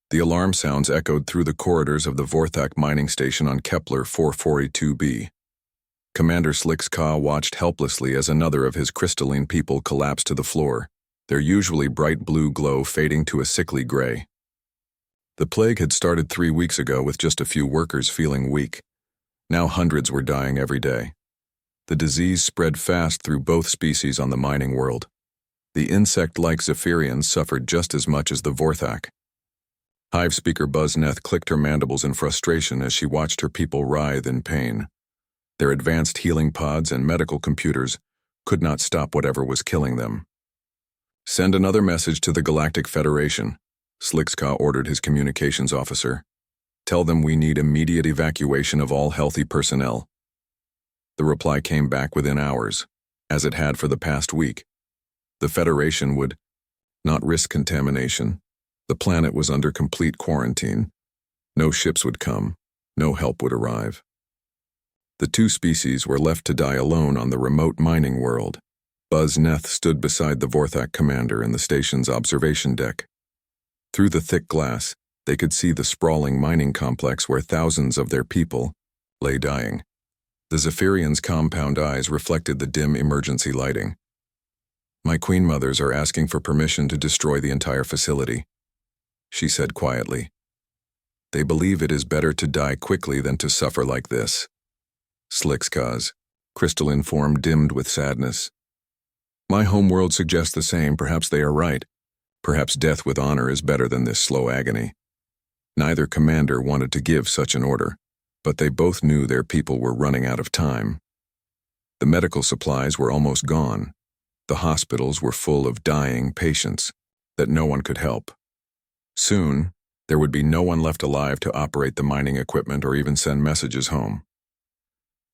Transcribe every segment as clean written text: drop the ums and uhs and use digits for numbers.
The alarm sounds echoed through the corridors of the Vorthak mining station on Kepler 442b. Commander Slickska watched helplessly as another of his crystalline people collapsed to the floor, their usually bright blue glow fading to a sickly gray. The plague had started 3 weeks ago with just a few workers feeling weak. Now hundreds were dying every day. The disease spread fast through both species on the mining world. The insect-like Zephyrians suffered just as much as the Vorthak. Hive speaker Buzneth clicked her mandibles in frustration as she watched her people writhe in pain. Their advanced healing pods and medical computers could not stop whatever was killing them. "Send another message to the Galactic Federation," Slickska ordered his communications officer. "Tell them we need immediate evacuation of all healthy personnel." The reply came back within hours, as it had for the past week. The Federation would not risk contamination. The planet was under complete quarantine. No ships would come. No help would arrive. The two species were left to die alone on the remote mining world. Buzneth stood beside the Vorthak commander in the station's observation deck. Through the thick glass, they could see the sprawling mining complex where thousands of their people lay dying. The Zephyrians' compound eyes reflected the dim emergency lighting. "My queen mothers are asking for permission to destroy the entire facility," she said quietly. "They believe it is better to die quickly than to suffer like this." Slickska's crystalline form dimmed with sadness. "My homeworld suggests the same. Perhaps they are right. Perhaps death with honor is better than this slow agony." Neither commander wanted to give such an order, but they both knew their people were running out of time. The medical supplies were almost gone. The hospitals were full of dying patients that no one could help. Soon, there would be no one left alive to operate the mining equipment or even send messages home.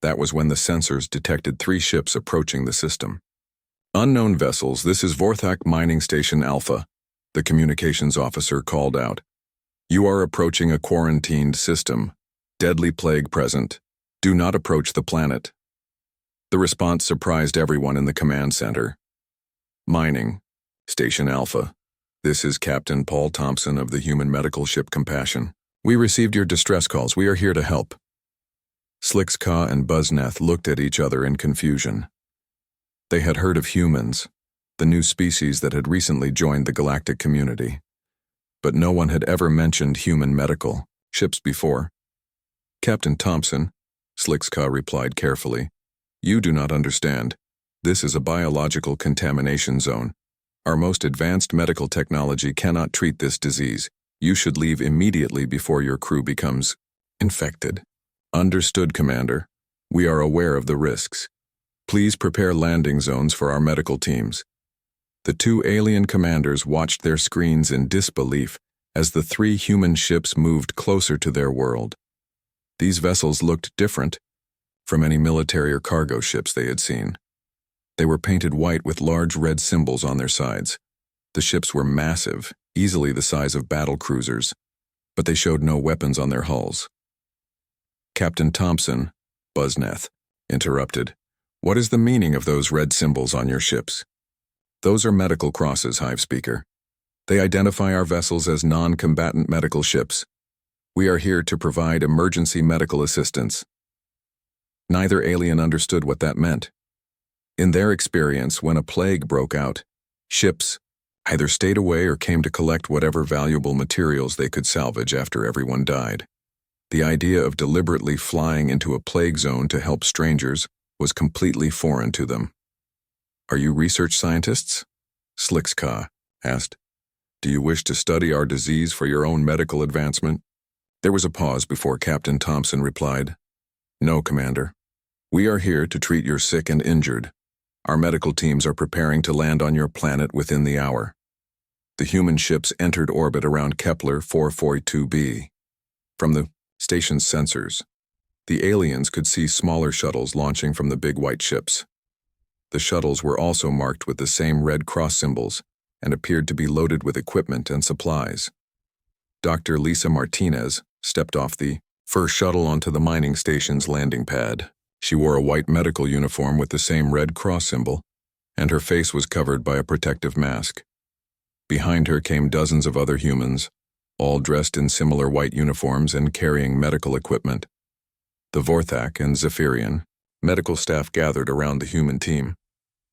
That was when the sensors detected 3 ships approaching the system. "Unknown vessels, this is Vorthak Mining Station Alpha," the communications officer called out. "You are approaching a quarantined system. Deadly plague present. Do not approach the planet." The response surprised everyone in the command center. "Mining, Station Alpha. This is Captain Paul Thompson of the human medical ship Compassion. We received your distress calls. We are here to help." Slickska and Buzneth looked at each other in confusion. They had heard of humans, the new species that had recently joined the galactic community. But no one had ever mentioned human medical ships before. "Captain Thompson," Slickska replied carefully, "you do not understand. This is a biological contamination zone. Our most advanced medical technology cannot treat this disease. You should leave immediately before your crew becomes infected." "Understood, Commander. We are aware of the risks. Please prepare landing zones for our medical teams." The 2 alien commanders watched their screens in disbelief as the 3 human ships moved closer to their world. These vessels looked different from any military or cargo ships they had seen. They were painted white with large red symbols on their sides. The ships were massive, easily the size of battle cruisers, but they showed no weapons on their hulls. "Captain Thompson," Buzneth interrupted, "what is the meaning of those red symbols on your ships?" "Those are medical crosses, Hive Speaker. They identify our vessels as non-combatant medical ships. We are here to provide emergency medical assistance." Neither alien understood what that meant. In their experience, when a plague broke out, ships either stayed away or came to collect whatever valuable materials they could salvage after everyone died. The idea of deliberately flying into a plague zone to help strangers was completely foreign to them. "Are you research scientists?" Slickska asked. "Do you wish to study our disease for your own medical advancement?" There was a pause before Captain Thompson replied, "No, Commander. We are here to treat your sick and injured. Our medical teams are preparing to land on your planet within the hour." The human ships entered orbit around Kepler 442b. From the station's sensors, the aliens could see smaller shuttles launching from the big white ships. The shuttles were also marked with the same red cross symbols and appeared to be loaded with equipment and supplies. Dr. Lisa Martinez stepped off the first shuttle onto the mining station's landing pad. She wore a white medical uniform with the same red cross symbol, and her face was covered by a protective mask. Behind her came dozens of other humans, all dressed in similar white uniforms and carrying medical equipment. The Vorthak and Zephyrian medical staff gathered around the human team.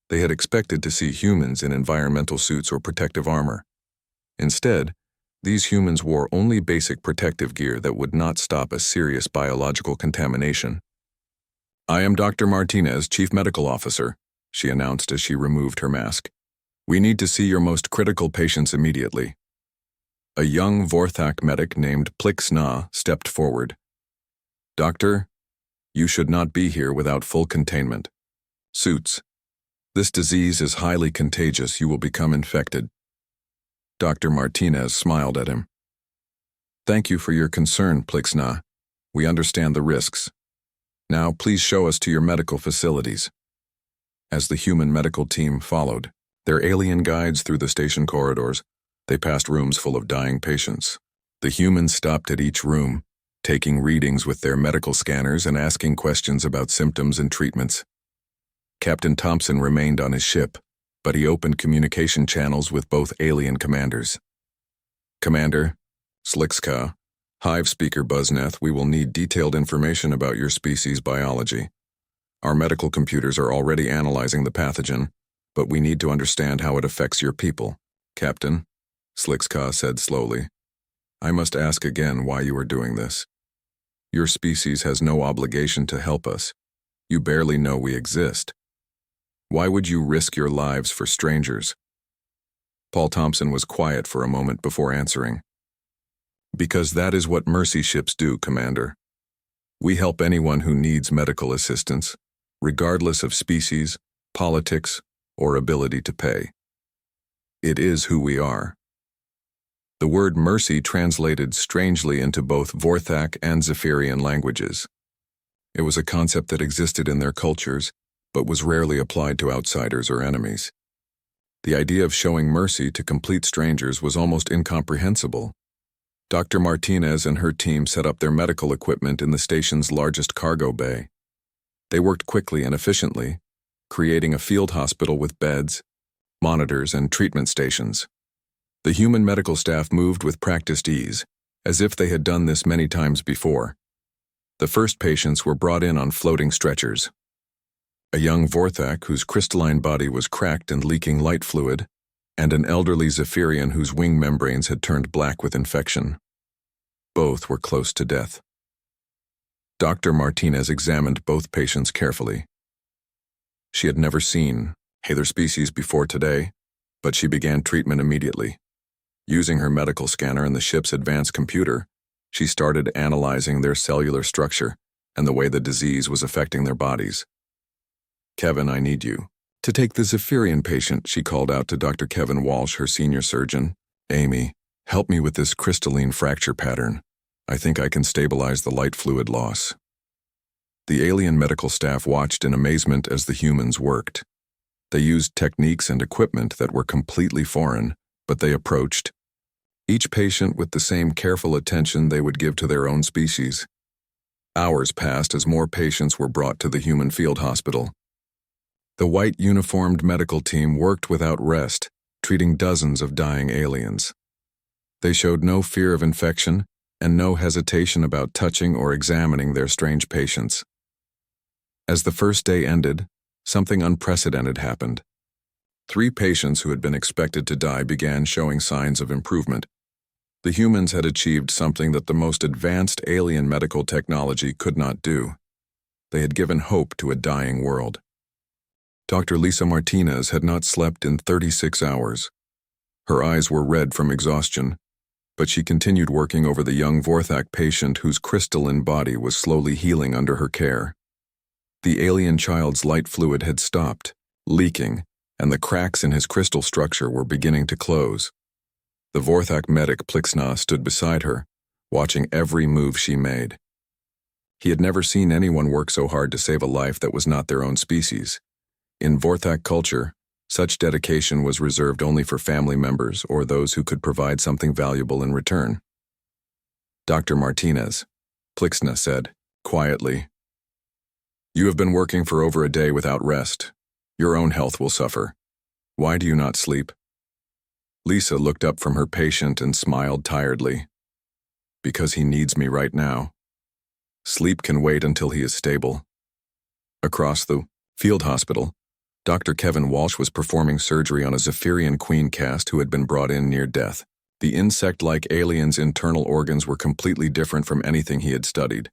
They had expected to see humans in environmental suits or protective armor. Instead, these humans wore only basic protective gear that would not stop a serious biological contamination. "I am Dr. Martinez, Chief Medical Officer," she announced as she removed her mask. "We need to see your most critical patients immediately." A young Vorthak medic named Plixna stepped forward. "Doctor, you should not be here without full containment. Suits. This disease is highly contagious. You will become infected." Dr. Martinez smiled at him. "Thank you for your concern, Plixna. We understand the risks. Now please show us to your medical facilities." As the human medical team followed their alien guides through the station corridors, they passed rooms full of dying patients. The humans stopped at each room, taking readings with their medical scanners and asking questions about symptoms and treatments. Captain Thompson remained on his ship, but he opened communication channels with both alien commanders. "Commander, Slikska, Hive Speaker Buzneth, we will need detailed information about your species' biology. Our medical computers are already analyzing the pathogen, but we need to understand how it affects your people." "Captain," Slikska said slowly, "I must ask again why you are doing this. Your species has no obligation to help us. You barely know we exist. Why would you risk your lives for strangers?" Paul Thompson was quiet for a moment before answering. "Because that is what mercy ships do, Commander. We help anyone who needs medical assistance, regardless of species, politics, or ability to pay. It is who we are." The word mercy translated strangely into both Vorthak and Zephyrian languages. It was a concept that existed in their cultures, but was rarely applied to outsiders or enemies. The idea of showing mercy to complete strangers was almost incomprehensible. Dr. Martinez and her team set up their medical equipment in the station's largest cargo bay. They worked quickly and efficiently, creating a field hospital with beds, monitors, and treatment stations. The human medical staff moved with practiced ease, as if they had done this many times before. The first patients were brought in on floating stretchers. A young Vorthak whose crystalline body was cracked and leaking light fluid, and an elderly Zephyrian whose wing membranes had turned black with infection. Both were close to death. Dr. Martinez examined both patients carefully. She had never seen either species before today, but she began treatment immediately. Using her medical scanner and the ship's advanced computer, she started analyzing their cellular structure and the way the disease was affecting their bodies. "Kevin, I need you to take the Zephyrian patient," she called out to Dr. Kevin Walsh, her senior surgeon. "Amy, help me with this crystalline fracture pattern. I think I can stabilize the light fluid loss." The alien medical staff watched in amazement as the humans worked. They used techniques and equipment that were completely foreign, but they approached each patient with the same careful attention they would give to their own species. Hours passed as more patients were brought to the human field hospital. The white uniformed medical team worked without rest, treating dozens of dying aliens. They showed no fear of infection and no hesitation about touching or examining their strange patients. As the first day ended, something unprecedented happened. 3 patients who had been expected to die began showing signs of improvement. The humans had achieved something that the most advanced alien medical technology could not do. They had given hope to a dying world. Dr. Lisa Martinez had not slept in 36 hours. Her eyes were red from exhaustion, but she continued working over the young Vorthak patient whose crystalline body was slowly healing under her care. The alien child's light fluid had stopped, leaking, and the cracks in his crystal structure were beginning to close. The Vorthak medic Plixna stood beside her, watching every move she made. He had never seen anyone work so hard to save a life that was not their own species. In Vorthak culture, such dedication was reserved only for family members or those who could provide something valuable in return. "Dr. Martinez," Plixna said, quietly, "you have been working for over a day without rest. Your own health will suffer. Why do you not sleep?" Lisa looked up from her patient and smiled tiredly. Because he needs me right now. Sleep can wait until he is stable. Across the field hospital, Dr. Kevin Walsh was performing surgery on a Zephyrian queen cast who had been brought in near death. The insect-like alien's internal organs were completely different from anything he had studied,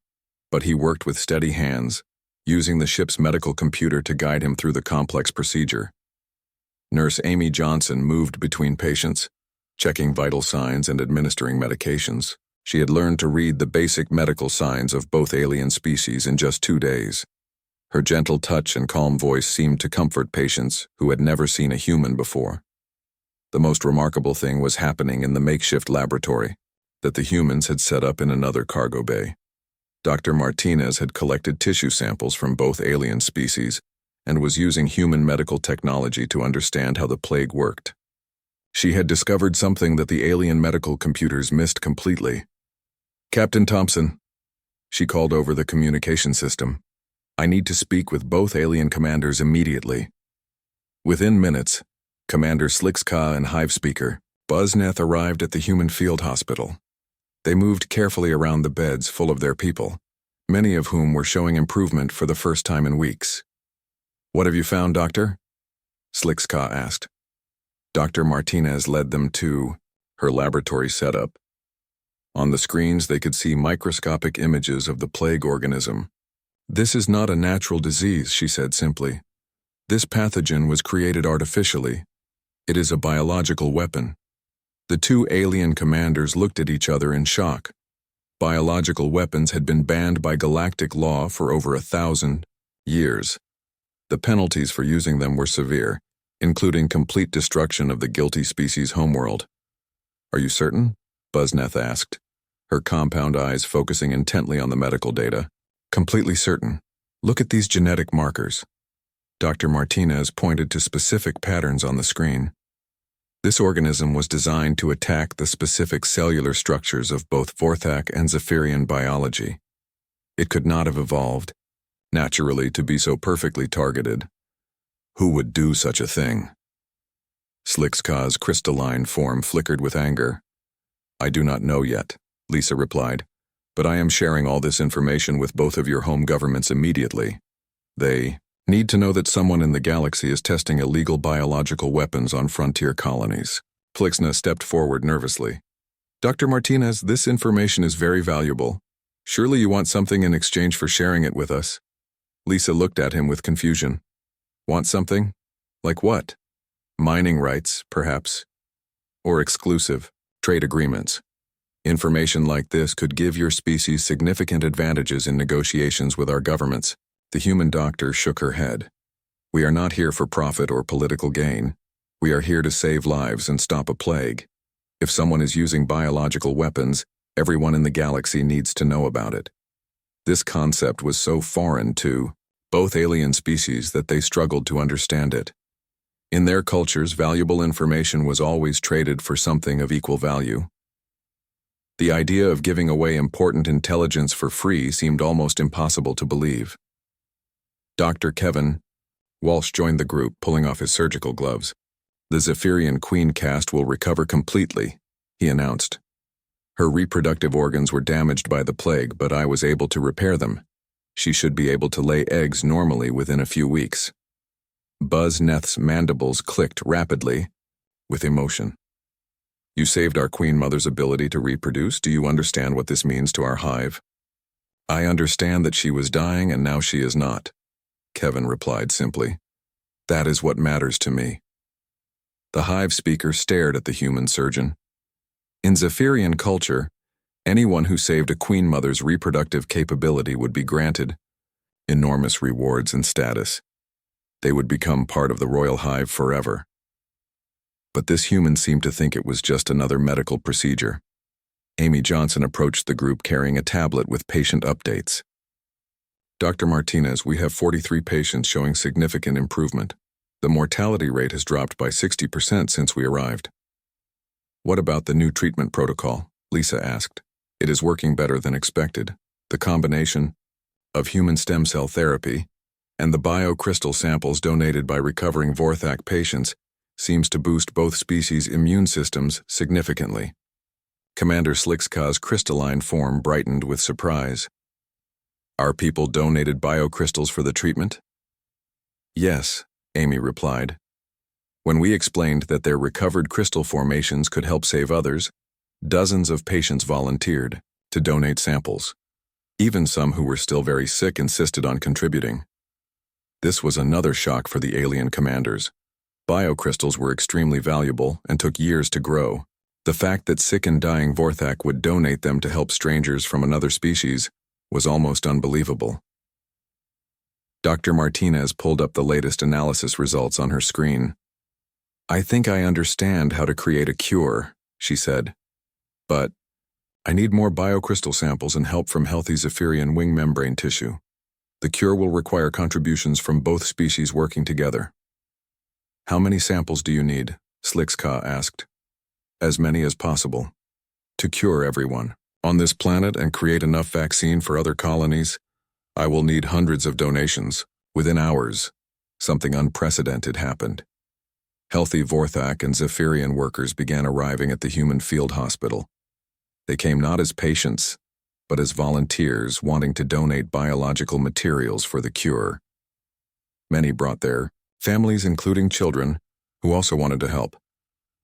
but he worked with steady hands, using the ship's medical computer to guide him through the complex procedure. Nurse Amy Johnson moved between patients, checking vital signs and administering medications. She had learned to read the basic medical signs of both alien species in just 2 days. Her gentle touch and calm voice seemed to comfort patients who had never seen a human before. The most remarkable thing was happening in the makeshift laboratory that the humans had set up in another cargo bay. Dr. Martinez had collected tissue samples from both alien species and was using human medical technology to understand how the plague worked. She had discovered something that the alien medical computers missed completely. "Captain Thompson," she called over the communication system, "I need to speak with both alien commanders immediately." Within minutes, Commander Slickska and Hive Speaker Buzneth arrived at the human field hospital. They moved carefully around the beds full of their people, many of whom were showing improvement for the first time in weeks. "What have you found, Doctor?" Slickska asked. Dr. Martinez led them to her laboratory setup. On the screens, they could see microscopic images of the plague organism. "This is not a natural disease," she said simply. "This pathogen was created artificially. It is a biological weapon." The two alien commanders looked at each other in shock. Biological weapons had been banned by galactic law for over 1,000 years. The penalties for using them were severe, including complete destruction of the guilty species' homeworld. "Are you certain?" Buzneth asked, her compound eyes focusing intently on the medical data. "Completely certain. Look at these genetic markers." Dr. Martinez pointed to specific patterns on the screen. This organism was designed to attack the specific cellular structures of both Vorthak and Zephyrian biology. It could not have evolved, naturally, to be so perfectly targeted. Who would do such a thing? Slickska's crystalline form flickered with anger. "I do not know yet," Lisa replied, "but I am sharing all this information with both of your home governments immediately. They need to know that someone in the galaxy is testing illegal biological weapons on frontier colonies." Plixna stepped forward nervously. "Dr. Martinez, this information is very valuable. Surely you want something in exchange for sharing it with us." Lisa looked at him with confusion. "Want something? Like what? Mining rights, perhaps? Or exclusive trade agreements? Information like this could give your species significant advantages in negotiations with our governments." The human doctor shook her head. "We are not here for profit or political gain. We are here to save lives and stop a plague. If someone is using biological weapons, everyone in the galaxy needs to know about it." This concept was so foreign to both alien species that they struggled to understand it. In their cultures, valuable information was always traded for something of equal value. The idea of giving away important intelligence for free seemed almost impossible to believe. Dr. Kevin Walsh joined the group, pulling off his surgical gloves. "The Zephyrian queen cast will recover completely," he announced. "Her reproductive organs were damaged by the plague, but I was able to repair them. She should be able to lay eggs normally within a few weeks." Buzneth's mandibles clicked rapidly with emotion. "You saved our queen mother's ability to reproduce. Do you understand what this means to our hive?" "I understand that she was dying and now she is not," Kevin replied simply. "That is what matters to me." The hive speaker stared at the human surgeon. In Zephyrian culture, anyone who saved a queen mother's reproductive capability would be granted enormous rewards and status. They would become part of the royal hive forever. But this human seemed to think it was just another medical procedure. Amy Johnson approached the group carrying a tablet with patient updates. "Dr. Martinez, we have 43 patients showing significant improvement. The mortality rate has dropped by 60% since we arrived." "What about the new treatment protocol?" Lisa asked. "It is working better than expected. The combination of human stem cell therapy and the biocrystal samples donated by recovering Vorthak patients seems to boost both species' immune systems significantly." Commander Slickska's crystalline form brightened with surprise. Our people donated biocrystals for the treatment? Yes, Amy replied. When we explained that their recovered crystal formations could help save others, dozens of patients volunteered to donate samples. Even some who were still very sick insisted on contributing. This was another shock for the alien commanders. Biocrystals were extremely valuable and took years to grow. The fact that sick and dying Vorthak would donate them to help strangers from another species was almost unbelievable. Dr. Martinez pulled up the latest analysis results on her screen. I think I understand how to create a cure, she said. But I need more biocrystal samples and help from healthy Zephyrian wing membrane tissue. The cure will require contributions from both species working together. How many samples do you need? Slickska asked. As many as possible. To cure everyone on this planet and create enough vaccine for other colonies, I will need hundreds of donations. Within hours, something unprecedented happened. Healthy Vorthak and Zephyrian workers began arriving at the human field hospital. They came not as patients, but as volunteers wanting to donate biological materials for the cure. Many brought their families, including children, who also wanted to help.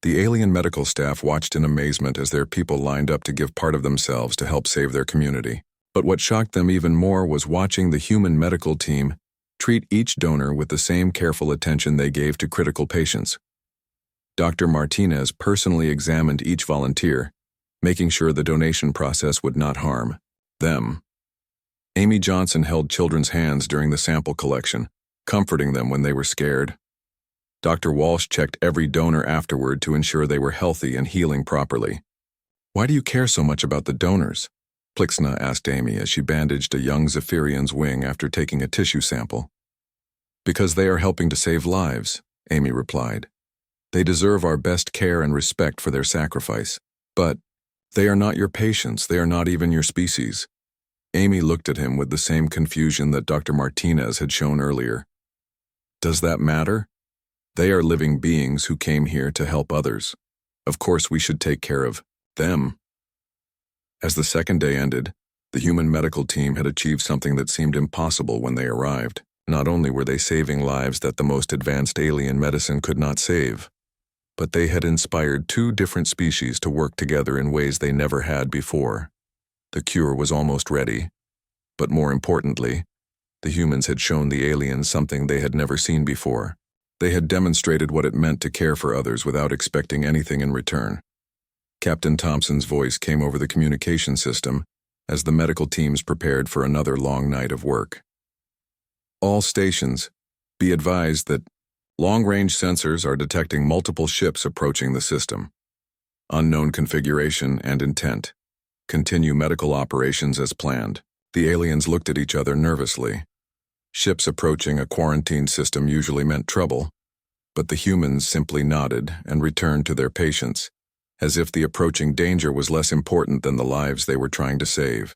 The alien medical staff watched in amazement as their people lined up to give part of themselves to help save their community. But what shocked them even more was watching the human medical team treat each donor with the same careful attention they gave to critical patients. Dr. Martinez personally examined each volunteer, making sure the donation process would not harm them. Amy Johnson held children's hands during the sample collection, comforting them when they were scared. Dr. Walsh checked every donor afterward to ensure they were healthy and healing properly. Why do you care so much about the donors? Plixna asked Amy as she bandaged a young Zephyrian's wing after taking a tissue sample. Because they are helping to save lives, Amy replied. They deserve our best care and respect for their sacrifice. But they are not your patients, they are not even your species. Amy looked at him with the same confusion that Dr. Martinez had shown earlier. Does that matter? They are living beings who came here to help others. Of course we should take care of them. As the second day ended, the human medical team had achieved something that seemed impossible when they arrived. Not only were they saving lives that the most advanced alien medicine could not save, but they had inspired two different species to work together in ways they never had before. The cure was almost ready, but more importantly, the humans had shown the aliens something they had never seen before. They had demonstrated what it meant to care for others without expecting anything in return. Captain Thompson's voice came over the communication system as the medical teams prepared for another long night of work. All stations, be advised that long-range sensors are detecting multiple ships approaching the system. Unknown configuration and intent. Continue medical operations as planned. The aliens looked at each other nervously. Ships approaching a quarantine system usually meant trouble, but the humans simply nodded and returned to their patients, as if the approaching danger was less important than the lives they were trying to save.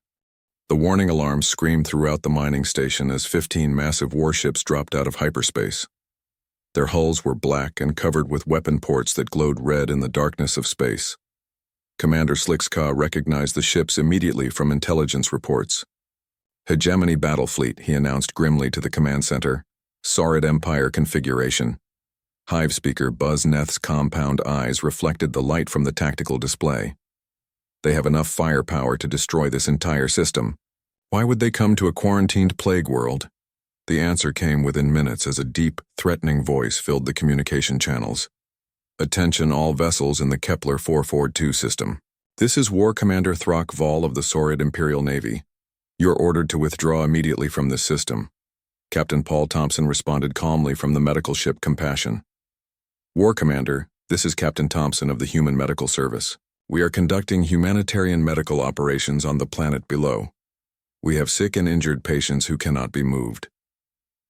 The warning alarm screamed throughout the mining station as 15 massive warships dropped out of hyperspace. Their hulls were black and covered with weapon ports that glowed red in the darkness of space. Commander Slickska recognized the ships immediately from intelligence reports. Hegemony battle fleet, he announced grimly to the command center. Saurid Empire configuration. Hive speaker Buzz Neth's compound eyes reflected the light from the tactical display. They have enough firepower to destroy this entire system. Why would they come to a quarantined plague world? The answer came within minutes as a deep, threatening voice filled the communication channels. Attention all vessels in the Kepler 442 system. This is War Commander Throck Vol of the Saurid Imperial Navy. You're ordered to withdraw immediately from this system. Captain Paul Thompson responded calmly from the medical ship Compassion. War Commander, this is Captain Thompson of the Human Medical Service. We are conducting humanitarian medical operations on the planet below. We have sick and injured patients who cannot be moved.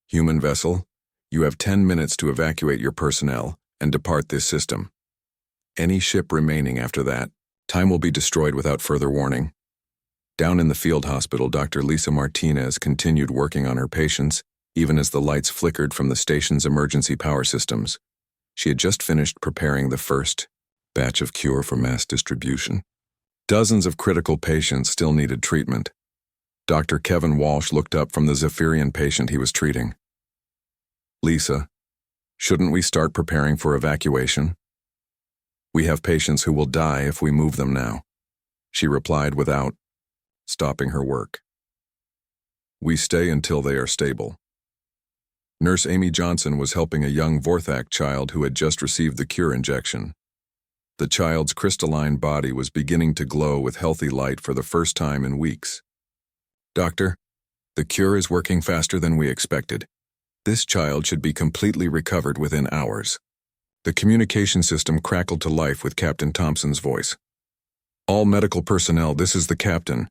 Human vessel, you have 10 minutes to evacuate your personnel and depart this system. Any ship remaining after that, time will be destroyed without further warning. Down in the field hospital, Dr. Lisa Martinez continued working on her patients, even as the lights flickered from the station's emergency power systems. She had just finished preparing the first batch of cure for mass distribution. Dozens of critical patients still needed treatment. Dr. Kevin Walsh looked up from the Zephyrian patient he was treating. "Lisa, shouldn't we start preparing for evacuation? We have patients who will die if we move them now," she replied without stopping her work. "We stay until they are stable." Nurse Amy Johnson was helping a young Vorthak child who had just received the cure injection. The child's crystalline body was beginning to glow with healthy light for the first time in weeks. "Doctor, the cure is working faster than we expected. This child should be completely recovered within hours." The communication system crackled to life with Captain Thompson's voice. "All medical personnel, this is the captain.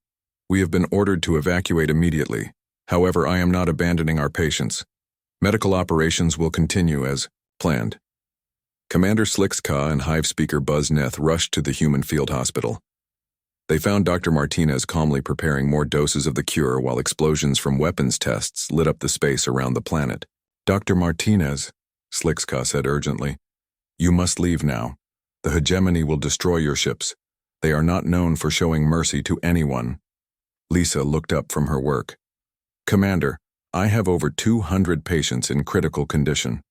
We have been ordered to evacuate immediately. However, I am not abandoning our patients. Medical operations will continue as planned." Commander Slixka and Hive Speaker Buzz Neth rushed to the human field hospital. They found Dr. Martinez calmly preparing more doses of the cure while explosions from weapons tests lit up the space around the planet. "Dr. Martinez," Slixka said urgently, "you must leave now. The hegemony will destroy your ships. They are not known for showing mercy to anyone." Lisa looked up from her work. "Commander, I have over 200 patients in critical condition.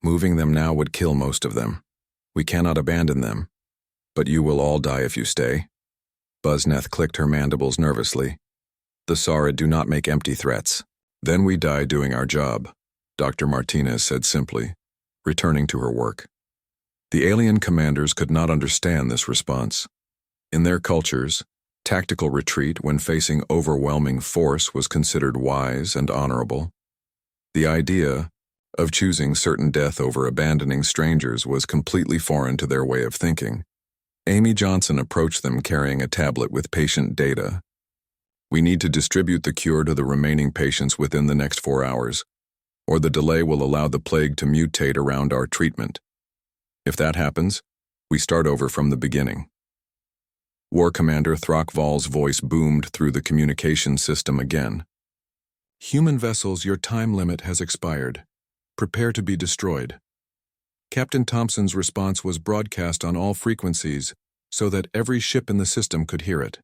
Moving them now would kill most of them. We cannot abandon them. But you will all die if you stay." Buzneth clicked her mandibles nervously. "The Saurid do not make empty threats." "Then we die doing our job," Dr. Martinez said simply, returning to her work. The alien commanders could not understand this response. In their cultures, tactical retreat when facing overwhelming force was considered wise and honorable. The idea of choosing certain death over abandoning strangers was completely foreign to their way of thinking. Amy Johnson approached them carrying a tablet with patient data. "We need to distribute the cure to the remaining patients within the next 4 hours, or the delay will allow the plague to mutate around our treatment. If that happens, we start over from the beginning." War Commander Throckval's voice boomed through the communication system again. "Human vessels, your time limit has expired. Prepare to be destroyed." Captain Thompson's response was broadcast on all frequencies so that every ship in the system could hear it.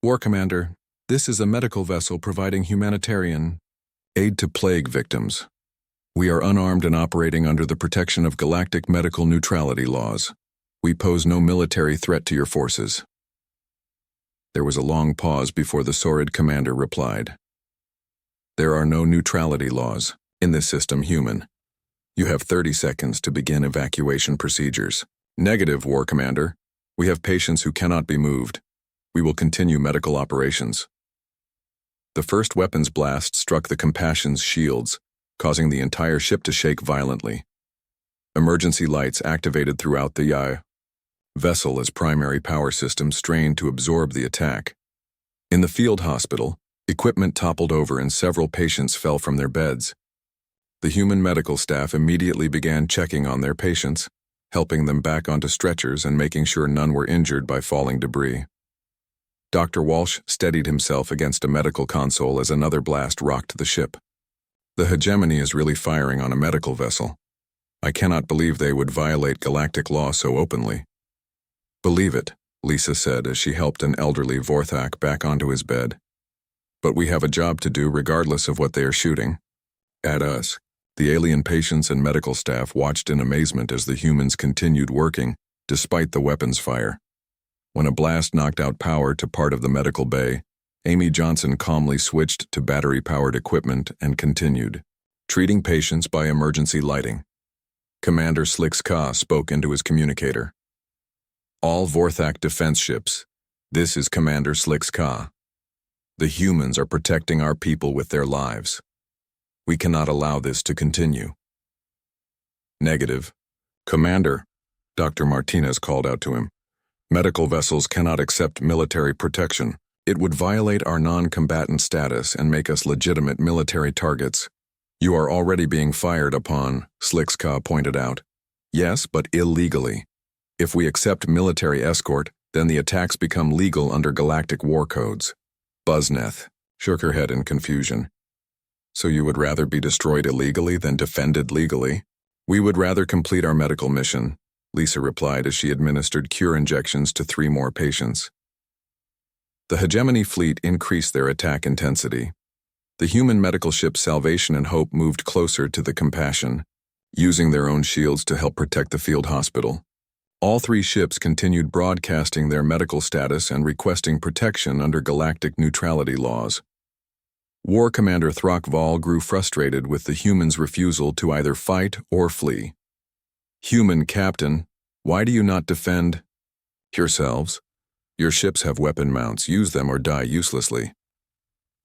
"War Commander, this is a medical vessel providing humanitarian aid to plague victims. We are unarmed and operating under the protection of galactic medical neutrality laws. We pose no military threat to your forces." There was a long pause before the Saurid commander replied. "There are no neutrality laws in this system, human. You have 30 seconds to begin evacuation procedures." "Negative, War Commander. We have patients who cannot be moved. We will continue medical operations." The first weapons blast struck the Compassion's shields, causing the entire ship to shake violently. Emergency lights activated throughout the vessel as primary power systems strained to absorb the attack. In the field hospital, equipment toppled over and several patients fell from their beds. The human medical staff immediately began checking on their patients, helping them back onto stretchers and making sure none were injured by falling debris. Dr. Walsh steadied himself against a medical console as another blast rocked the ship. "The hegemony is really firing on a medical vessel. I cannot believe they would violate galactic law so openly." "Believe it," Lisa said as she helped an elderly Vorthak back onto his bed. "But we have a job to do regardless of what they are shooting at us." The alien patients and medical staff watched in amazement as the humans continued working, despite the weapons fire. When a blast knocked out power to part of the medical bay, Amy Johnson calmly switched to battery-powered equipment and continued, treating patients by emergency lighting. Commander Slixka spoke into his communicator. "All Vorthak defense ships, this is Commander Slixka. The humans are protecting our people with their lives. We cannot allow this to continue." "Negative. Commander," Dr. Martinez called out to him. "Medical vessels cannot accept military protection. It would violate our non-combatant status and make us legitimate military targets." "You are already being fired upon," Slixka pointed out. "Yes, but illegally. If we accept military escort, then the attacks become legal under galactic war codes." Buzneth shook her head in confusion. "So you would rather be destroyed illegally than defended legally?" "We would rather complete our medical mission," Lisa replied as she administered cure injections to 3 more patients. The hegemony fleet increased their attack intensity. The human medical ships Salvation and Hope moved closer to the Compassion, using their own shields to help protect the field hospital. All three ships continued broadcasting their medical status and requesting protection under galactic neutrality laws. War Commander Throckval grew frustrated with the humans' refusal to either fight or flee. Human Captain, why do you not defend yourselves? Your ships have weapon mounts. Use them or die uselessly.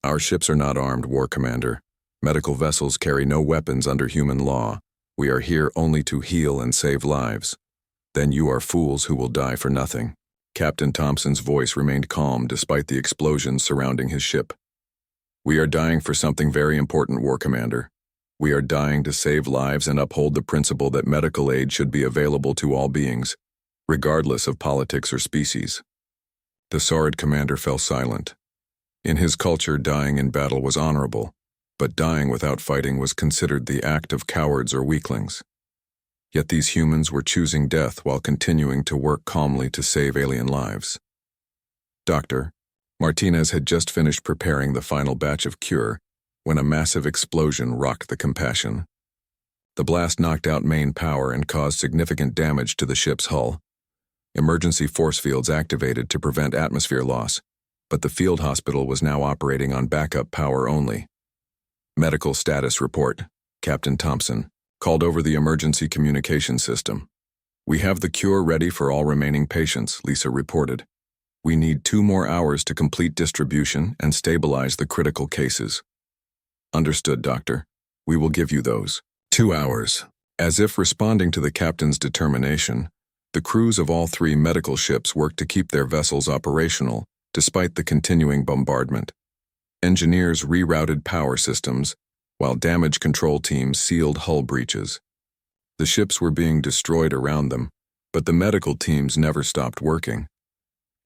Our ships are not armed, War Commander. Medical vessels carry no weapons under human law. We are here only to heal and save lives. Then you are fools who will die for nothing. Captain Thompson's voice remained calm despite the explosions surrounding his ship. We are dying for something very important, War Commander. We are dying to save lives and uphold the principle that medical aid should be available to all beings, regardless of politics or species. The Saurid commander fell silent. In his culture, dying in battle was honorable, but dying without fighting was considered the act of cowards or weaklings. Yet these humans were choosing death while continuing to work calmly to save alien lives. Dr. Martinez had just finished preparing the final batch of cure when a massive explosion rocked the Compassion. The blast knocked out main power and caused significant damage to the ship's hull. Emergency force fields activated to prevent atmosphere loss, but the field hospital was now operating on backup power only. Medical status report, Captain Thompson, called over the emergency communication system. We have the cure ready for all remaining patients, Lisa reported. We need 2 more hours to complete distribution and stabilize the critical cases. Understood, Doctor. We will give you those 2 hours. As if responding to the captain's determination, the crews of all 3 medical ships worked to keep their vessels operational despite the continuing bombardment. Engineers rerouted power systems, while damage control teams sealed hull breaches. The ships were being destroyed around them, but the medical teams never stopped working.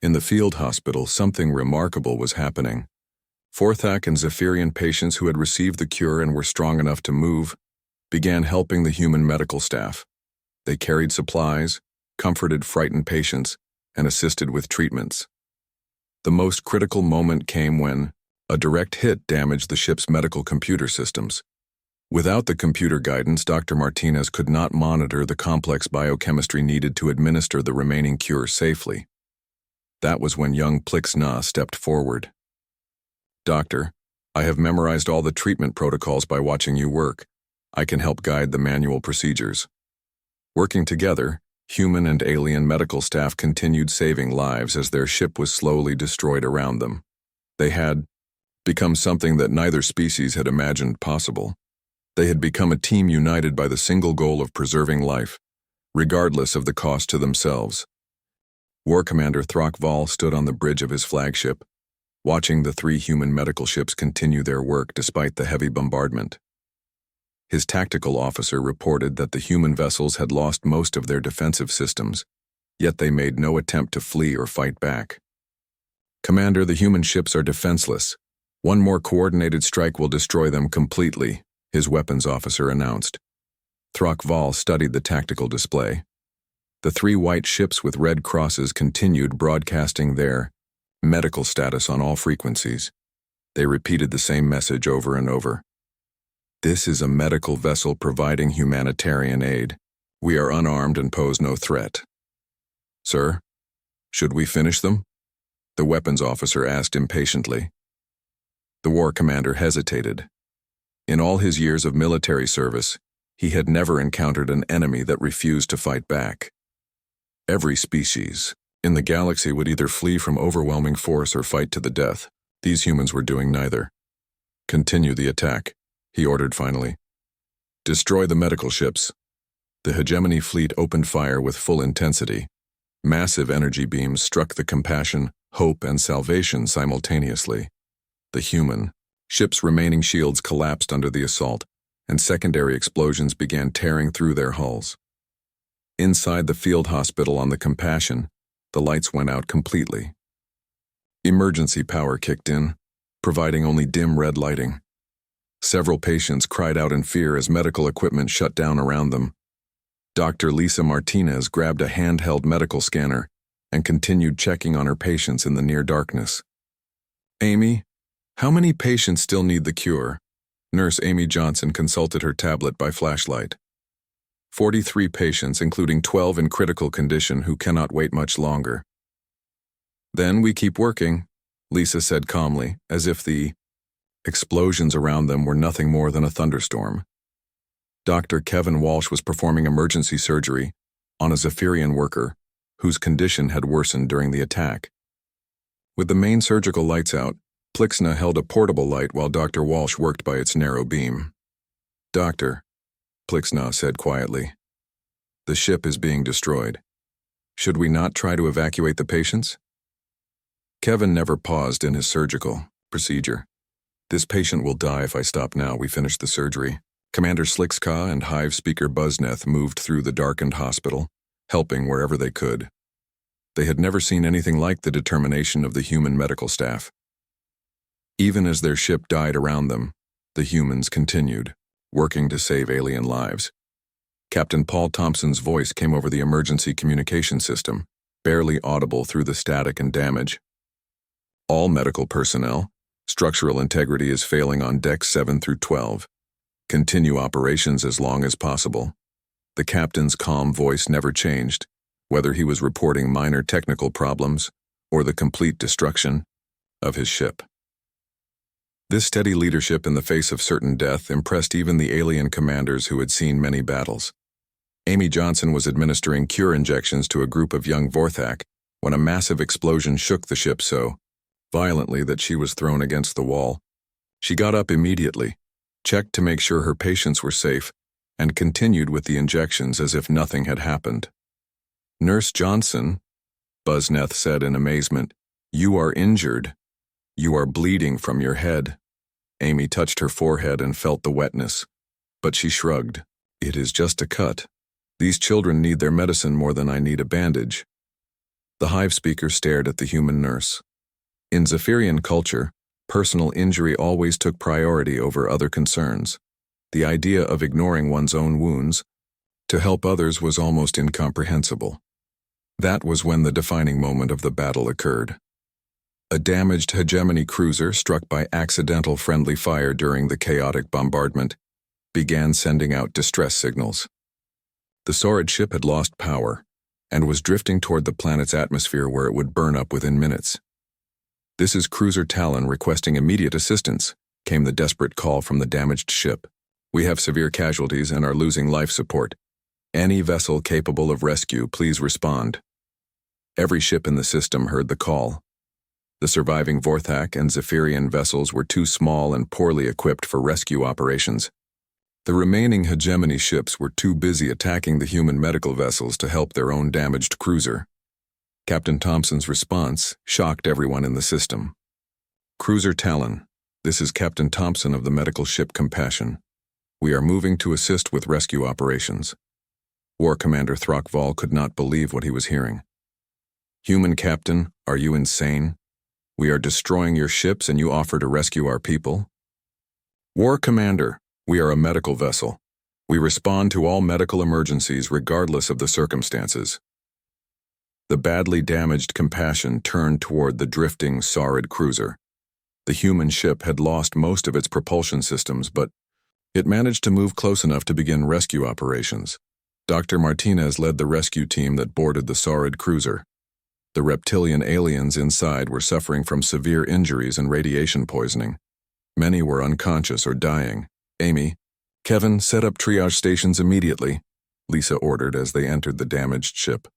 In the field hospital, something remarkable was happening. Forthak and Zephyrian patients who had received the cure and were strong enough to move began helping the human medical staff. They carried supplies, comforted frightened patients, and assisted with treatments. The most critical moment came when a direct hit damaged the ship's medical computer systems. Without the computer guidance, Dr. Martinez could not monitor the complex biochemistry needed to administer the remaining cure safely. That was when young Plix Na stepped forward. Doctor, I have memorized all the treatment protocols by watching you work. I can help guide the manual procedures. Working together, human and alien medical staff continued saving lives as their ship was slowly destroyed around them. They had become something that neither species had imagined possible. They had become a team united by the single goal of preserving life, regardless of the cost to themselves. War Commander Throckval stood on the bridge of his flagship, watching the 3 human medical ships continue their work despite the heavy bombardment. His tactical officer reported that the human vessels had lost most of their defensive systems, yet they made no attempt to flee or fight back. Commander, the human ships are defenseless. One more coordinated strike will destroy them completely, his weapons officer announced. Throckval studied the tactical display. The 3 white ships with red crosses continued broadcasting their medical status on all frequencies. They repeated the same message over and over. This is a medical vessel providing humanitarian aid. We are unarmed and pose no threat. Sir, should we finish them? The weapons officer asked impatiently. The war commander hesitated. In all his years of military service, he had never encountered an enemy that refused to fight back. Every species in the galaxy would either flee from overwhelming force or fight to the death. These humans were doing neither. Continue the attack, he ordered finally. Destroy the medical ships. The hegemony fleet opened fire with full intensity. Massive energy beams struck the Compassion, Hope, and Salvation simultaneously. The human ships' remaining shields collapsed under the assault, and secondary explosions began tearing through their hulls. Inside the field hospital on the Compassion, the lights went out completely. Emergency power kicked in, providing only dim red lighting. Several patients cried out in fear as medical equipment shut down around them. Dr. Lisa Martinez grabbed a handheld medical scanner and continued checking on her patients in the near darkness. Amy, how many patients still need the cure? Nurse Amy Johnson consulted her tablet by flashlight. 43 patients, including 12 in critical condition who cannot wait much longer. Then we keep working, Lisa said calmly, as if the explosions around them were nothing more than a thunderstorm. Dr. Kevin Walsh was performing emergency surgery on a Zephyrian worker whose condition had worsened during the attack. With the main surgical lights out, Plixna held a portable light while Dr. Walsh worked by its narrow beam. "Doctor," Plixna said quietly, "the ship is being destroyed. Should we not try to evacuate the patients?" Kevin never paused in his surgical procedure. "This patient will die if I stop now. We finish the surgery." Commander Slickskaw and Hive Speaker Buzneth moved through the darkened hospital, helping wherever they could. They had never seen anything like the determination of the human medical staff. Even as their ship died around them, the humans continued, working to save alien lives. Captain Paul Thompson's voice came over the emergency communication system, barely audible through the static and damage. "All medical personnel, structural integrity is failing on decks 7 through 12. Continue operations as long as possible." The captain's calm voice never changed, whether he was reporting minor technical problems or the complete destruction of his ship. This steady leadership in the face of certain death impressed even the alien commanders who had seen many battles. Amy Johnson was administering cure injections to a group of young Vorthak when a massive explosion shook the ship so violently that she was thrown against the wall. She got up immediately, checked to make sure her patients were safe, and continued with the injections as if nothing had happened. "Nurse Johnson," Buzneth said in amazement, "you are injured. You are bleeding from your head." Amy touched her forehead and felt the wetness, but she shrugged. "It is just a cut. These children need their medicine more than I need a bandage." The Hive Speaker stared at the human nurse. In Zephyrian culture, personal injury always took priority over other concerns. The idea of ignoring one's own wounds to help others was almost incomprehensible. That was when the defining moment of the battle occurred. A damaged hegemony cruiser struck by accidental friendly fire during the chaotic bombardment began sending out distress signals. The Saurid ship had lost power and was drifting toward the planet's atmosphere where it would burn up within minutes. "This is Cruiser Talon requesting immediate assistance," came the desperate call from the damaged ship. "We have severe casualties and are losing life support. Any vessel capable of rescue, please respond." Every ship in the system heard the call. The surviving Vorthak and Zephyrian vessels were too small and poorly equipped for rescue operations. The remaining hegemony ships were too busy attacking the human medical vessels to help their own damaged cruiser. Captain Thompson's response shocked everyone in the system. "Cruiser Talon, this is Captain Thompson of the medical ship Compassion. We are moving to assist with rescue operations." War Commander Throckval could not believe what he was hearing. "Human Captain, are you insane? We are destroying your ships and you offer to rescue our people?" "War Commander, we are a medical vessel. We respond to all medical emergencies regardless of the circumstances." The badly damaged Compassion turned toward the drifting Saurid cruiser. The human ship had lost most of its propulsion systems, but it managed to move close enough to begin rescue operations. Dr. Martinez led the rescue team that boarded the Saurid cruiser. The reptilian aliens inside were suffering from severe injuries and radiation poisoning. Many were unconscious or dying. "Amy, Kevin, set up triage stations immediately," Lisa ordered as they entered the damaged ship.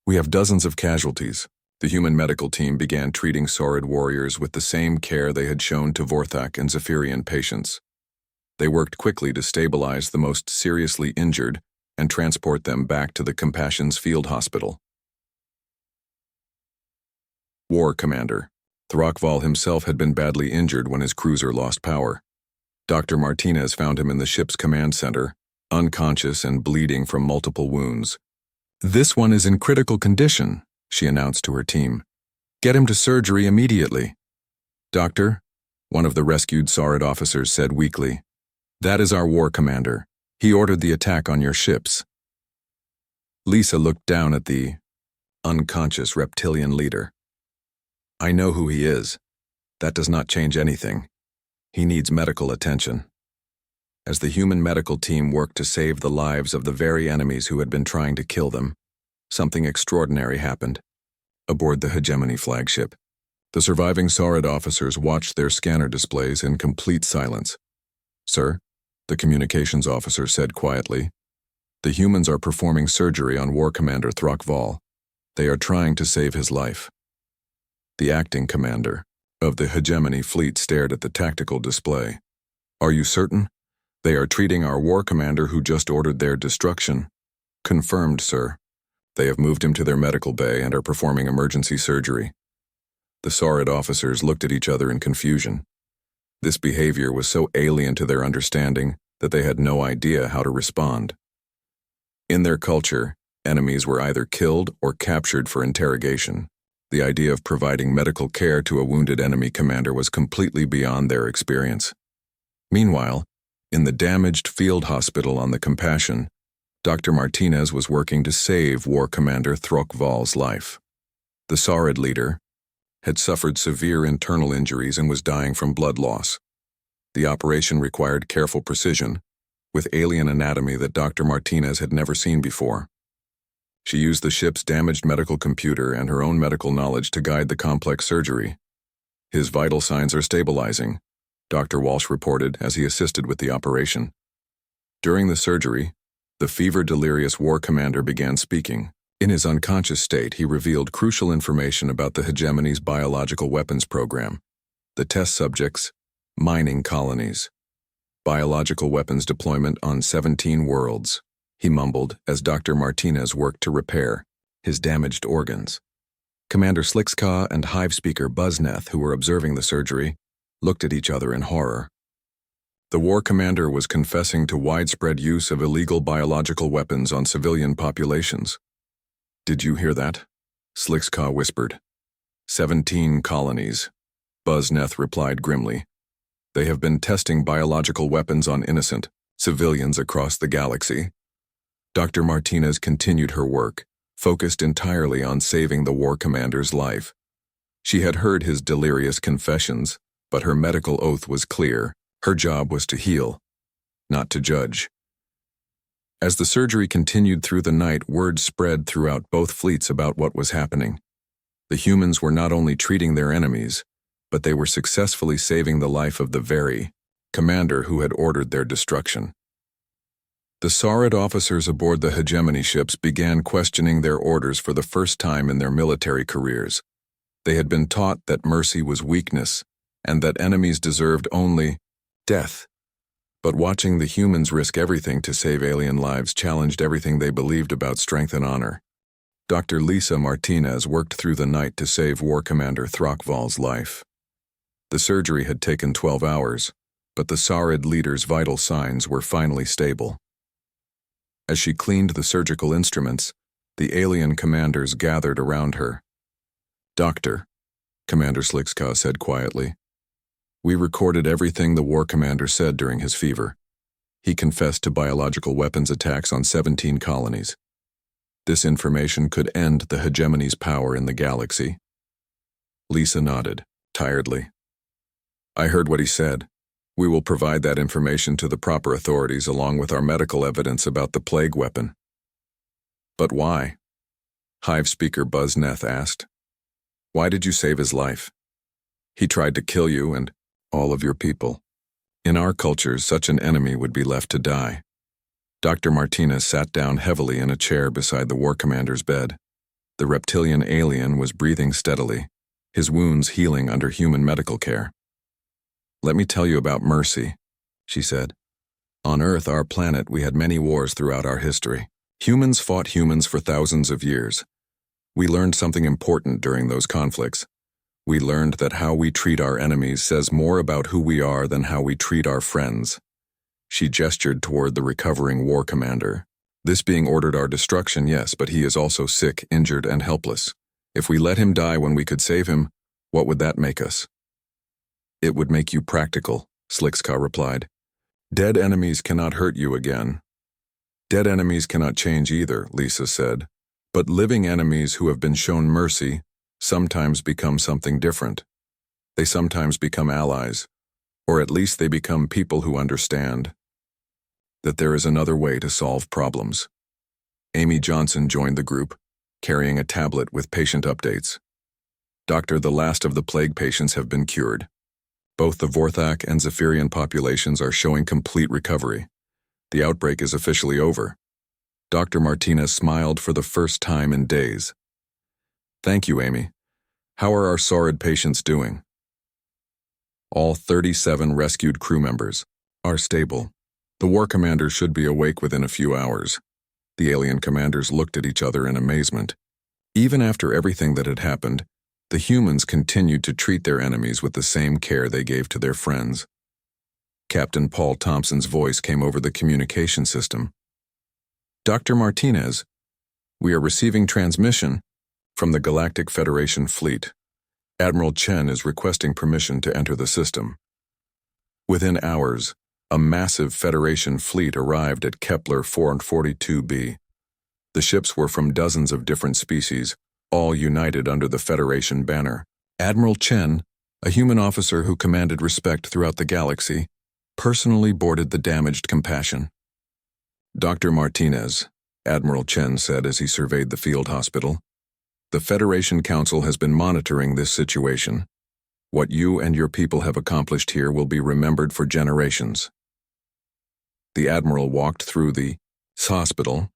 "We have dozens of casualties." The human medical team began treating Saurid warriors with the same care they had shown to Vorthak and Zephyrian patients. They worked quickly to stabilize the most seriously injured and transport them back to the Compassion's field hospital. War Commander. Throckval himself had been badly injured when his cruiser lost power. Dr. Martinez found him in the ship's command center, unconscious and bleeding from multiple wounds. "This one is in critical condition," she announced to her team. "Get him to surgery immediately." "Doctor," one of the rescued Saurid officers said weakly, "that is our war commander. He ordered the attack on your ships." Lisa looked down at the unconscious reptilian leader. "I know who he is. That does not change anything. He needs medical attention. As the human medical team worked to save the lives of the very enemies who had been trying to kill them, something extraordinary happened. Aboard the Hegemony flagship, the surviving Saurid officers watched their scanner displays in complete silence. "Sir," the communications officer said quietly, "the humans are performing surgery on War Commander Throckval. They are trying to save his life." The acting commander of the Hegemony fleet stared at the tactical display. "Are you certain? They are treating our War Commander who just ordered their destruction." "Confirmed, sir. They have moved him to their medical bay and are performing emergency surgery." The Saurid officers looked at each other in confusion. This behavior was so alien to their understanding that they had no idea how to respond. In their culture, enemies were either killed or captured for interrogation. The idea of providing medical care to a wounded enemy commander was completely beyond their experience. Meanwhile, in the damaged field hospital on the Compassion, Dr. Martinez was working to save War Commander Throckval's life. The Saurid leader had suffered severe internal injuries and was dying from blood loss. The operation required careful precision, with alien anatomy that Dr. Martinez had never seen before. She used the ship's damaged medical computer and her own medical knowledge to guide the complex surgery. "His vital signs are stabilizing," Dr. Walsh reported as he assisted with the operation. During the surgery, the fever-delirious War Commander began speaking. In his unconscious state, he revealed crucial information about the Hegemony's biological weapons program. The test subjects, mining colonies. Biological weapons deployment on 17 worlds, he mumbled as Dr. Martinez worked to repair his damaged organs. Commander Slixka and Hive Speaker Buzneth, who were observing the surgery, looked at each other in horror. The War Commander was confessing to widespread use of illegal biological weapons on civilian populations. "Did you hear that?" Slixka whispered. 17 colonies, Buzneth replied grimly. "They have been testing biological weapons on innocent civilians across the galaxy." Dr. Martinez continued her work, focused entirely on saving the War Commander's life. She had heard his delirious confessions, but her medical oath was clear. Her job was to heal, not to judge. As the surgery continued through the night, word spread throughout both fleets about what was happening. The humans were not only treating their enemies, but they were successfully saving the life of the very commander who had ordered their destruction. The Saurid officers aboard the Hegemony ships began questioning their orders for the first time in their military careers. They had been taught that mercy was weakness, and that enemies deserved only death. But watching the humans risk everything to save alien lives challenged everything they believed about strength and honor. Dr. Lisa Martinez worked through the night to save War Commander Throckval's life. The surgery had taken 12 hours, but the Saurid leader's vital signs were finally stable. As she cleaned the surgical instruments, the alien commanders gathered around her. "Doctor," Commander Slixka said quietly, "we recorded everything the War Commander said during his fever. He confessed to biological weapons attacks on 17 colonies. This information could end the Hegemony's power in the galaxy." Lisa nodded, tiredly. "I heard what he said. We will provide that information to the proper authorities along with our medical evidence about the plague weapon." "But why?" Hive Speaker Buzneth asked. "Why did you save his life? He tried to kill you and all of your people. In our cultures, such an enemy would be left to die." Dr. Martinez sat down heavily in a chair beside the War Commander's bed. The reptilian alien was breathing steadily, his wounds healing under human medical care. "Let me tell you about mercy," she said. "On Earth, our planet, we had many wars throughout our history. Humans fought humans for thousands of years. We learned something important during those conflicts. We learned that how we treat our enemies says more about who we are than how we treat our friends." She gestured toward the recovering War Commander. "This being ordered our destruction, yes, but he is also sick, injured, and helpless. If we let him die when we could save him, what would that make us?" "It would make you practical," Slixka replied. "Dead enemies cannot hurt you again." "Dead enemies cannot change either," Lisa said. "But living enemies who have been shown mercy sometimes become something different. They sometimes become allies, or at least they become people who understand that there is another way to solve problems. Amy Johnson joined the group, carrying a tablet with patient updates. Doctor, the last of the plague patients have been cured. Both the Vorthak and Zephyrian populations are showing complete recovery. The outbreak is officially over. Dr. Martinez smiled for the first time in days. Thank you, Amy. How are our Saurid patients doing? All 37 rescued crew members are stable. The war commander should be awake within a few hours. The alien commanders looked at each other in amazement. Even after everything that had happened, the humans continued to treat their enemies with the same care they gave to their friends. Captain Paul Thompson's voice came over the communication system. Dr. Martinez, we are receiving transmission from the Galactic Federation fleet. Admiral Chen is requesting permission to enter the system. Within hours, a massive Federation fleet arrived at Kepler 442b. The ships were from dozens of different species, all united under the Federation banner. Admiral Chen, a human officer who commanded respect throughout the galaxy, personally boarded the damaged Compassion. Dr. Martinez, Admiral Chen said as he surveyed the field hospital, the Federation Council has been monitoring this situation. What you and your people have accomplished here will be remembered for generations. The Admiral walked through the hospital,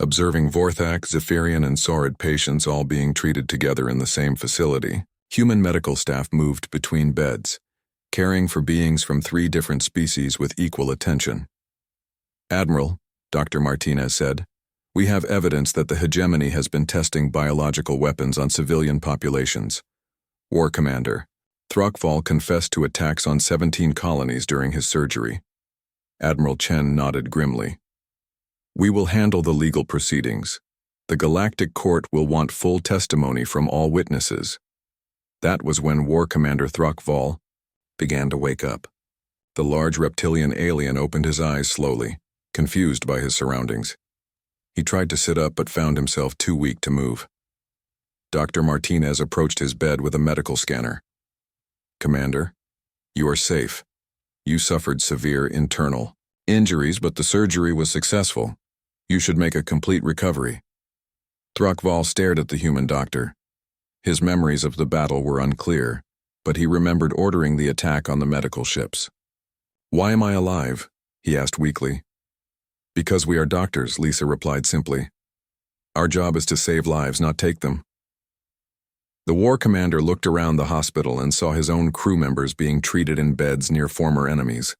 observing Vorthak, Zephyrian, and Saurid patients all being treated together in the same facility. Human medical staff moved between beds, caring for beings from 3 different species with equal attention. Admiral, Dr. Martinez said, we have evidence that the hegemony has been testing biological weapons on civilian populations. War Commander, Throckval confessed to attacks on 17 colonies during his surgery. Admiral Chen nodded grimly. We will handle the legal proceedings. The Galactic Court will want full testimony from all witnesses. That was when War Commander Throckval began to wake up. The large reptilian alien opened his eyes slowly, confused by his surroundings. He tried to sit up but found himself too weak to move. Dr. Martinez approached his bed with a medical scanner. Commander, you are safe. You suffered severe internal injuries, but the surgery was successful. You should make a complete recovery. Throckval stared at the human doctor. His memories of the battle were unclear, but he remembered ordering the attack on the medical ships. Why am I alive? He asked weakly. Because we are doctors, Lisa replied simply. Our job is to save lives, not take them. The war commander looked around the hospital and saw his own crew members being treated in beds near former enemies.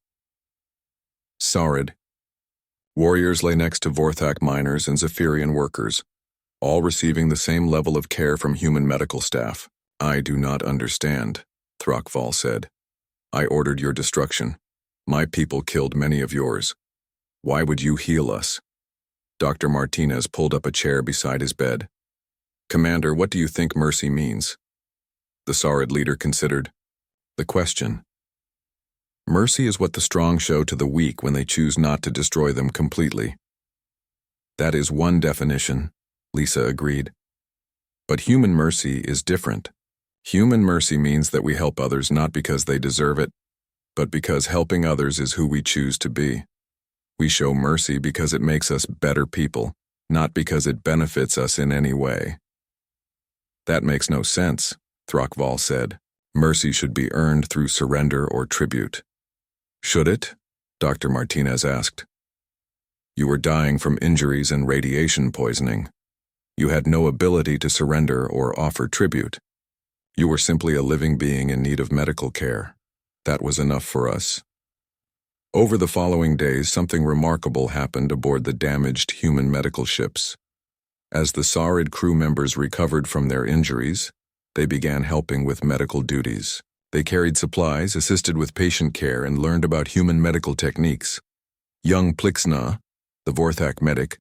Saurid. Warriors lay next to Vorthak miners and Zephyrian workers, all receiving the same level of care from human medical staff. I do not understand, Throckval said. I ordered your destruction. My people killed many of yours. Why would you heal us? Dr. Martinez pulled up a chair beside his bed. Commander, what do you think mercy means? The Saurid leader considered the question. Mercy is what the strong show to the weak when they choose not to destroy them completely. That is one definition, Lisa agreed. But human mercy is different. Human mercy means that we help others not because they deserve it, but because helping others is who we choose to be. We show mercy because it makes us better people, not because it benefits us in any way. That makes no sense, Throckval said. Mercy should be earned through surrender or tribute. Should it? Dr. Martinez asked. You were dying from injuries and radiation poisoning. You had no ability to surrender or offer tribute. You were simply a living being in need of medical care. That was enough for us. Over the following days, something remarkable happened aboard the damaged human medical ships. As the Saurid crew members recovered from their injuries, they began helping with medical duties. They carried supplies, assisted with patient care, and learned about human medical techniques. Young Plixna, the Vorthak medic,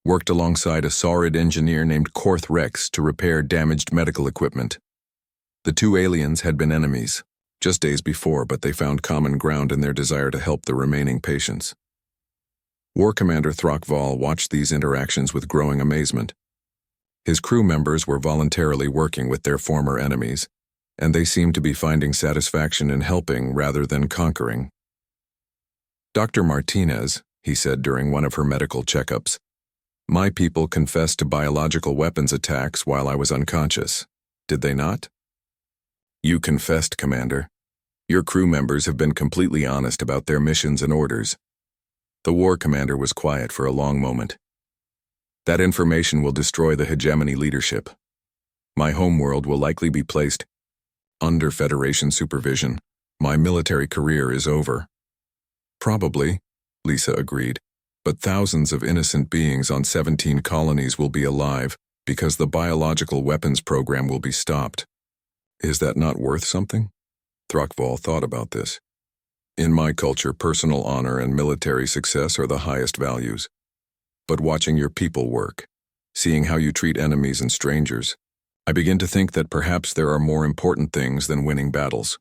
worked alongside a Saurid engineer named Korth Rex to repair damaged medical equipment. The 2 aliens had been enemies just days before, but they found common ground in their desire to help the remaining patients. War Commander Throckval watched these interactions with growing amazement. His crew members were voluntarily working with their former enemies, and they seem to be finding satisfaction in helping rather than conquering. Dr. Martinez, he said during one of her medical checkups, "My people confessed to biological weapons attacks while I was unconscious. Did they not?" "You confessed, Commander. Your crew members have been completely honest about their missions and orders." The war commander was quiet for a long moment. "That information will destroy the hegemony leadership. My homeworld will likely be placed under Federation supervision. My military career is over." "Probably," Lisa agreed, "but thousands of innocent beings on 17 colonies will be alive because the biological weapons program will be stopped. Is that not worth something?" Throckval thought about this. "In my culture, personal honor and military success are the highest values. But watching your people work, seeing how you treat enemies and strangers, I begin to think that perhaps there are more important things than winning battles."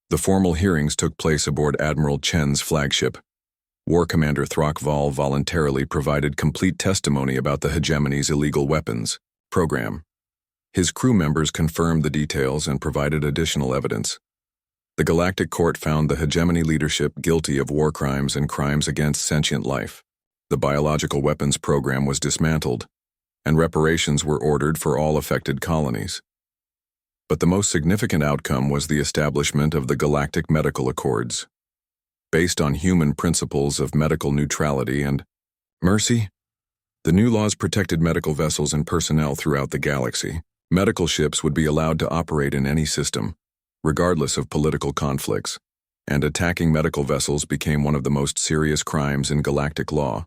The formal hearings took place aboard Admiral Chen's flagship. War Commander Throckval voluntarily provided complete testimony about the hegemony's illegal weapons program. His crew members confirmed the details and provided additional evidence. The Galactic Court found the hegemony leadership guilty of war crimes and crimes against sentient life. The biological weapons program was dismantled, and reparations were ordered for all affected colonies. But the most significant outcome was the establishment of the Galactic Medical Accords. Based on human principles of medical neutrality and mercy, the new laws protected medical vessels and personnel throughout the galaxy. Medical ships would be allowed to operate in any system, regardless of political conflicts, and attacking medical vessels became one of the most serious crimes in galactic law.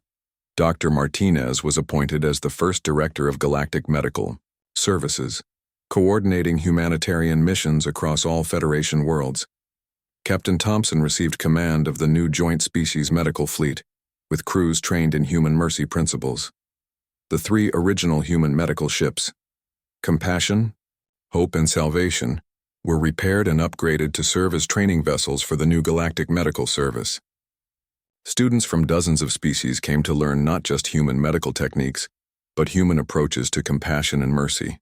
Dr. Martinez was appointed as the first director of Galactic Medical Services, coordinating humanitarian missions across all Federation worlds. Captain Thompson received command of the new Joint Species Medical Fleet, with crews trained in human mercy principles. The 3 original human medical ships, Compassion, Hope, and Salvation, were repaired and upgraded to serve as training vessels for the new Galactic Medical Service. Students from dozens of species came to learn not just human medical techniques, but human approaches to compassion and mercy.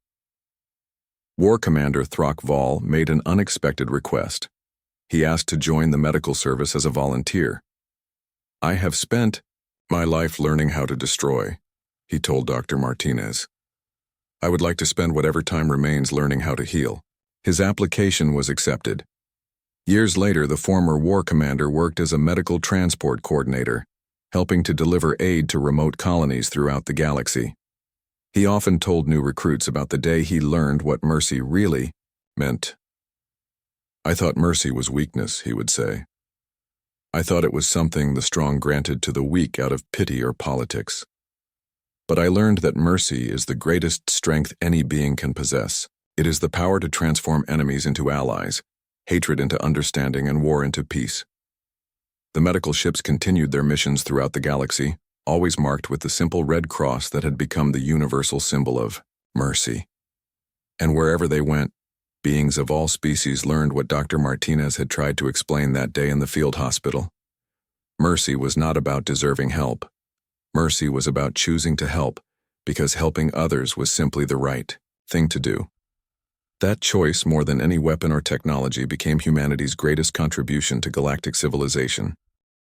War Commander Throckval made an unexpected request. He asked to join the medical service as a volunteer. "I have spent my life learning how to destroy," he told Dr. Martinez. "I would like to spend whatever time remains learning how to heal." His application was accepted. Years later, the former war commander worked as a medical transport coordinator, helping to deliver aid to remote colonies throughout the galaxy. He often told new recruits about the day he learned what mercy really meant. "I thought mercy was weakness," he would say. "I thought it was something the strong granted to the weak out of pity or politics. But I learned that mercy is the greatest strength any being can possess. It is the power to transform enemies into allies, hatred into understanding, and war into peace." The medical ships continued their missions throughout the galaxy, always marked with the simple red cross that had become the universal symbol of mercy. And wherever they went, beings of all species learned what Dr. Martinez had tried to explain that day in the field hospital. Mercy was not about deserving help. Mercy was about choosing to help, because helping others was simply the right thing to do. That choice, more than any weapon or technology, became humanity's greatest contribution to galactic civilization.